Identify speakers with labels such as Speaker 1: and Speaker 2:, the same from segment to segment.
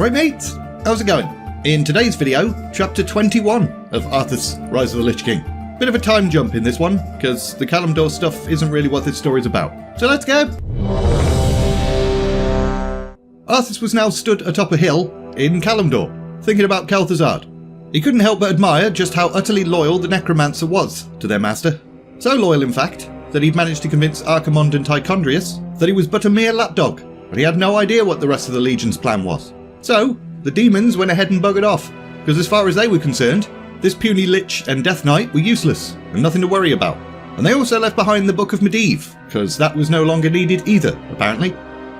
Speaker 1: Alright mates, how's it going? In today's video, chapter 21 of Arthas, Rise of the Lich King. Bit of a time jump in this one, because the Kalimdor stuff isn't really what this story's about. So let's go! Arthas was now stood atop a hill in Kalimdor, thinking about Kel'Thuzad. He couldn't help but admire just how utterly loyal the necromancer was to their master. So loyal, in fact, that he'd managed to convince Archimonde and Tychondrius that he was but a mere lapdog, but he had no idea what the rest of the Legion's plan was. So, the demons went ahead and buggered off, because as far as they were concerned, this puny Lich and Death Knight were useless, and nothing to worry about. And they also left behind the Book of Medivh, because that was no longer needed either, apparently.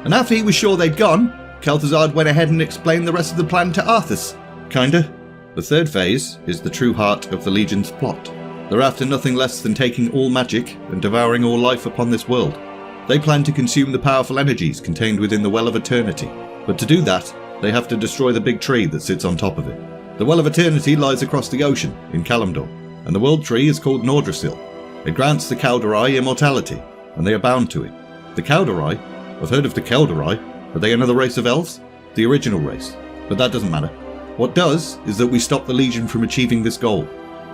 Speaker 1: And after he was sure they'd gone, Kel'Thuzad went ahead and explained the rest of the plan to Arthas. Kinda. The third phase is the true heart of the Legion's plot. They're after nothing less than taking all magic and devouring all life upon this world. They plan to consume the powerful energies contained within the Well of Eternity. But to do that, they have to destroy the big tree that sits on top of it. The Well of Eternity lies across the ocean, in Kalimdor, and the World Tree is called Nordrassil. It grants the Kaldorei immortality, and they are bound to it. The Kaldorei? I've heard of the Kaldorei. Are they another race of elves? The original race. But that doesn't matter. What does is that we stop the Legion from achieving this goal,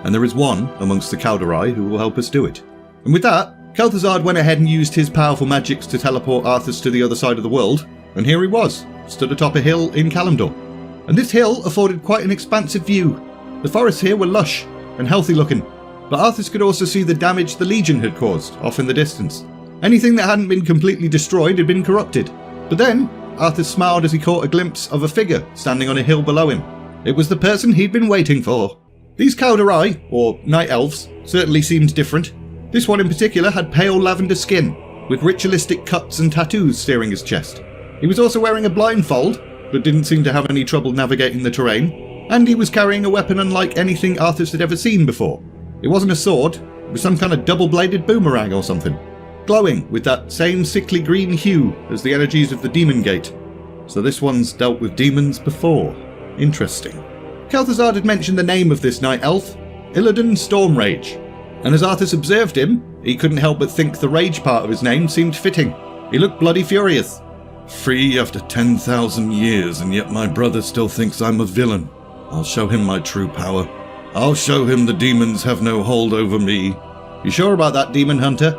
Speaker 1: and there is one amongst the Kaldorei who will help us do it. And with that, Kel'Thuzad went ahead and used his powerful magics to teleport Arthas to the other side of the world, and here he was, stood atop a hill in Kalimdor. And this hill afforded quite an expansive view. The forests here were lush and healthy looking, but Arthas could also see the damage the Legion had caused off in the distance. Anything that hadn't been completely destroyed had been corrupted. But then, Arthas smiled as he caught a glimpse of a figure standing on a hill below him. It was the person he'd been waiting for. These Kaldorei, or Night Elves, certainly seemed different. This one in particular had pale lavender skin, with ritualistic cuts and tattoos steering his chest. He was also wearing a blindfold, but didn't seem to have any trouble navigating the terrain, and he was carrying a weapon unlike anything Arthas had ever seen before. It wasn't a sword, it was some kind of double-bladed boomerang or something, glowing with that same sickly green hue as the energies of the Demon Gate. So this one's dealt with demons before. Interesting. Kel'Thuzad had mentioned the name of this Night Elf, Illidan Stormrage, and as Arthas observed him, he couldn't help but think the rage part of his name seemed fitting. He looked bloody furious. Free after 10,000 years, and yet my brother still thinks I'm a villain. I'll show him my true power. I'll show him the demons have no hold over me. You sure about that, Demon Hunter?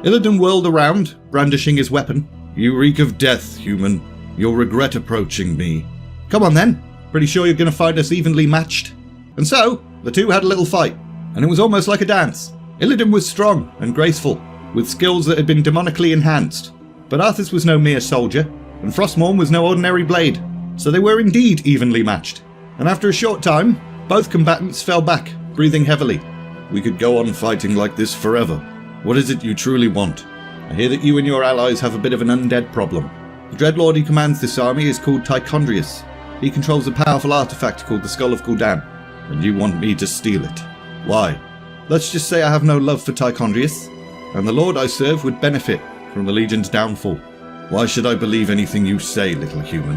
Speaker 1: Illidan whirled around, brandishing his weapon. You reek of death, human. You'll regret approaching me. Come on then. Pretty sure you're going to find us evenly matched. And so, the two had a little fight, and it was almost like a dance. Illidan was strong and graceful, with skills that had been demonically enhanced. But Arthas was no mere soldier, and Frostmourne was no ordinary blade, so they were indeed evenly matched. And after a short time, both combatants fell back, breathing heavily. We could go on fighting like this forever. What is it you truly want? I hear that you and your allies have a bit of an undead problem. The Dreadlord who commands this army is called Tychondrius. He controls a powerful artifact called the Skull of Gul'dan, and you want me to steal it. Why? Let's just say I have no love for Tychondrius, and the Lord I serve would benefit from the Legion's downfall. Why should I believe anything you say, little human?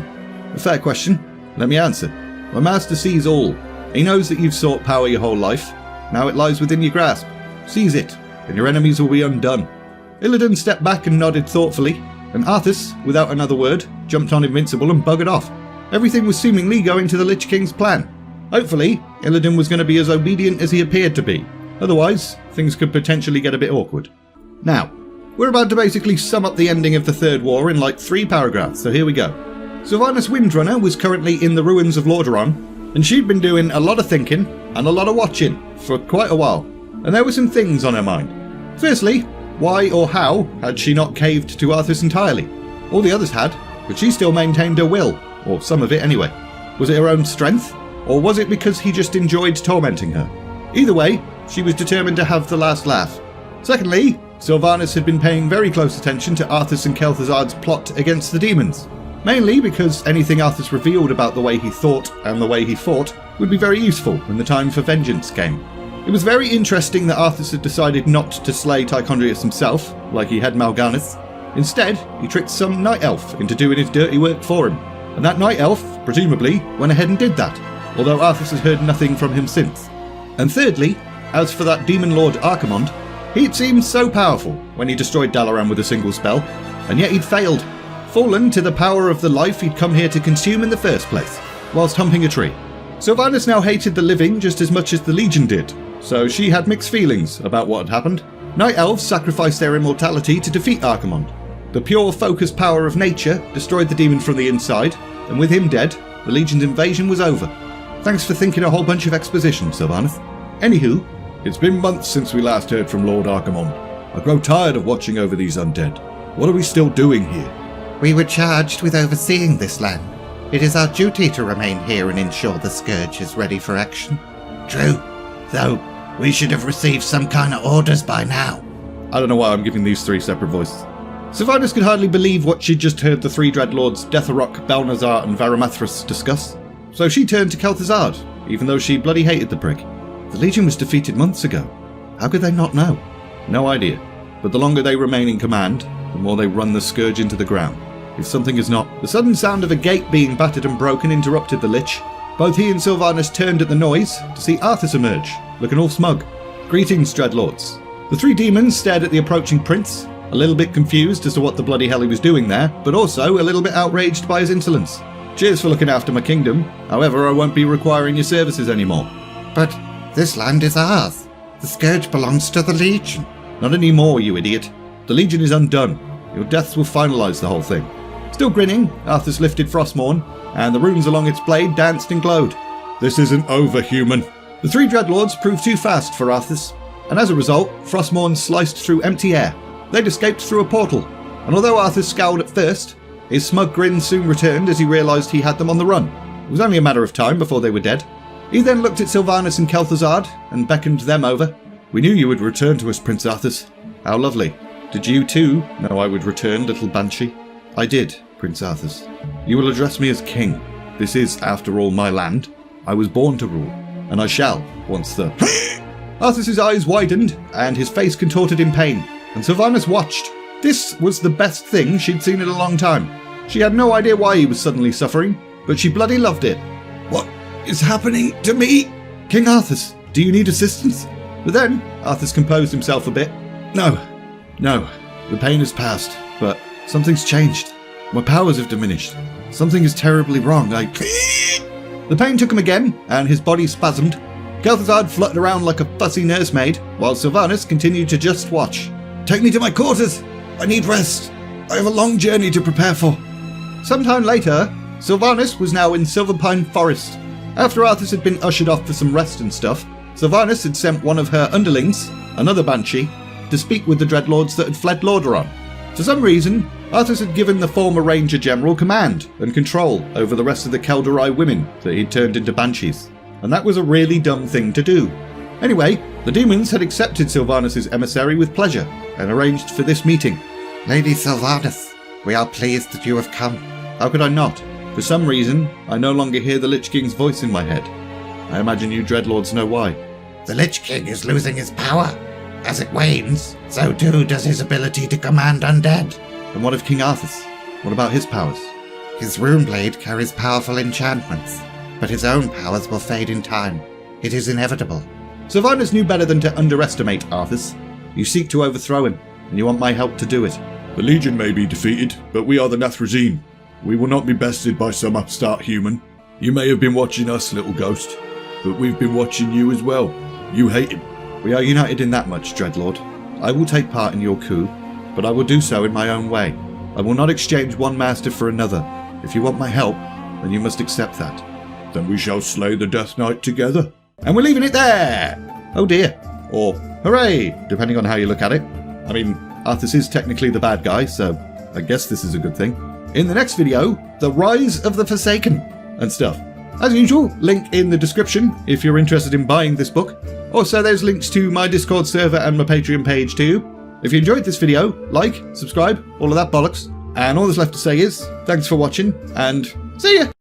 Speaker 1: A fair question. Let me answer. My master sees all. He knows that you've sought power your whole life. Now it lies within your grasp. Seize it, and your enemies will be undone. Illidan stepped back and nodded thoughtfully, and Arthas, without another word, jumped on Invincible and buggered off. Everything was seemingly going to the Lich King's plan. Hopefully, Illidan was going to be as obedient as he appeared to be. Otherwise, things could potentially get a bit awkward. Now, we're about to basically sum up the ending of the Third War in like 3 paragraphs, so here we go. Sylvanas Windrunner was currently in the ruins of Lordaeron, and she'd been doing a lot of thinking and a lot of watching for quite a while, and there were some things on her mind. Firstly, why or how had she not caved to Arthas entirely? All the others had, but she still maintained her will, or some of it anyway. Was it her own strength, or was it because he just enjoyed tormenting her? Either way, she was determined to have the last laugh. Secondly, Sylvanas had been paying very close attention to Arthas and Kel'Thuzad's plot against the demons, mainly because anything Arthas revealed about the way he thought and the way he fought would be very useful when the time for vengeance came. It was very interesting that Arthas had decided not to slay Tychondrius himself, like he had Mal'Ganis. Instead, he tricked some Night Elf into doing his dirty work for him, and that Night Elf, presumably, went ahead and did that, although Arthas had heard nothing from him since. And thirdly, as for that Demon Lord Archimonde, he'd seemed so powerful when he destroyed Dalaran with a single spell, and yet he'd failed. fallen to the power of the life he'd come here to consume in the first place, whilst humping a tree. Sylvanas now hated the living just as much as the Legion did, so she had mixed feelings about what had happened. Night Elves sacrificed their immortality to defeat Archimonde. The pure focused power of nature destroyed the demon from the inside, and with him dead, the Legion's invasion was over. Thanks for thinking a whole bunch of exposition, Sylvanas. Anywho, it's been months since we last heard from Lord Archimonde. I grow tired of watching over these undead. What are we still doing here?
Speaker 2: We were charged with overseeing this land. It is our duty to remain here and ensure the Scourge is ready for action. True, though we should have received some kind of orders by now.
Speaker 1: I don't know why I'm giving these three separate voices. Sylvanas could hardly believe what she'd just heard the three Dreadlords Deatharok, Balnazar and Varamathras discuss. So she turned to Kel'Thuzad, even though she bloody hated the prick. The Legion was defeated months ago. How could they not know? No idea. But the longer they remain in command, the more they run the Scourge into the ground. If something is not... The sudden sound of a gate being battered and broken interrupted the Lich. Both he and Sylvanas turned at the noise to see Arthas emerge, looking all smug. Greetings, Dreadlords. The three demons stared at the approaching prince, a little bit confused as to what the bloody hell he was doing there, but also a little bit outraged by his insolence. Cheers for looking after my kingdom. However, I won't be requiring your services anymore.
Speaker 2: But this land is ours. The Scourge belongs to the Legion.
Speaker 1: Not anymore, you idiot. The Legion is undone. Your deaths will finalise the whole thing. Still grinning, Arthas lifted Frostmourne, and the runes along its blade danced and glowed. This isn't over, human. The three Dreadlords proved too fast for Arthas, and as a result, Frostmourne sliced through empty air. They'd escaped through a portal, and although Arthas scowled at first, his smug grin soon returned as he realised he had them on the run. It was only a matter of time before they were dead. He then looked at Sylvanas and Kel'Thuzad and beckoned them over. We knew you would return to us, Prince Arthas. How lovely. Did you too know I would return, little banshee? I did, Prince Arthas. You will address me as king. This is, after all, my land. I was born to rule, and I shall, once the... Arthas's eyes widened, and his face contorted in pain, and Sylvanas watched. This was the best thing she'd seen in a long time. She had no idea why he was suddenly suffering, but she bloody loved it. What is happening to me? King Arthas, do you need assistance? But then, Arthas composed himself a bit. No, the pain has passed, but something's changed. My powers have diminished. Something is terribly wrong. The pain took him again, and his body spasmed. Kel'Thuzad fluttered around like a fussy nursemaid, while Sylvanas continued to just watch. Take me to my quarters! I need rest. I have a long journey to prepare for. Sometime later, Sylvanas was now in Silverpine Forest. After Arthas had been ushered off for some rest and stuff, Sylvanas had sent one of her underlings, another banshee, to speak with the Dreadlords that had fled Lordaeron. For some reason, Arthas had given the former Ranger General command and control over the rest of the Kel'Dorai women that he'd turned into banshees, and that was a really dumb thing to do. Anyway, the demons had accepted Sylvanas' emissary with pleasure and arranged for this meeting.
Speaker 2: Lady Sylvanas, we are pleased that you have come.
Speaker 1: How could I not? For some reason, I no longer hear the Lich King's voice in my head. I imagine you Dreadlords know why.
Speaker 2: The Lich King is losing his power. As it wanes, so too does his ability to command undead.
Speaker 1: And what of King Arthas? What about his powers?
Speaker 2: His runeblade carries powerful enchantments, but his own powers will fade in time. It is inevitable.
Speaker 1: Sylvanas knew better than to underestimate Arthas. You seek to overthrow him, and you want my help to do it. The Legion may be defeated, but we are the Nathrezim. We will not be bested by some upstart human. You may have been watching us, little ghost, but we've been watching you as well. You hate him. We are united in that much, Dreadlord. I will take part in your coup, but I will do so in my own way. I will not exchange one master for another. If you want my help, then you must accept that. Then we shall slay the Death Knight together. And we're leaving it there! Oh dear. Or hooray, depending on how you look at it. I mean, Arthas is technically the bad guy, so I guess this is a good thing. In the next video, the Rise of the Forsaken and stuff. As usual, link in the description if you're interested in buying this book. Also, there's links to my Discord server and my Patreon page too. If you enjoyed this video, like, subscribe, all of that bollocks. And all that's left to say is, thanks for watching, and see ya!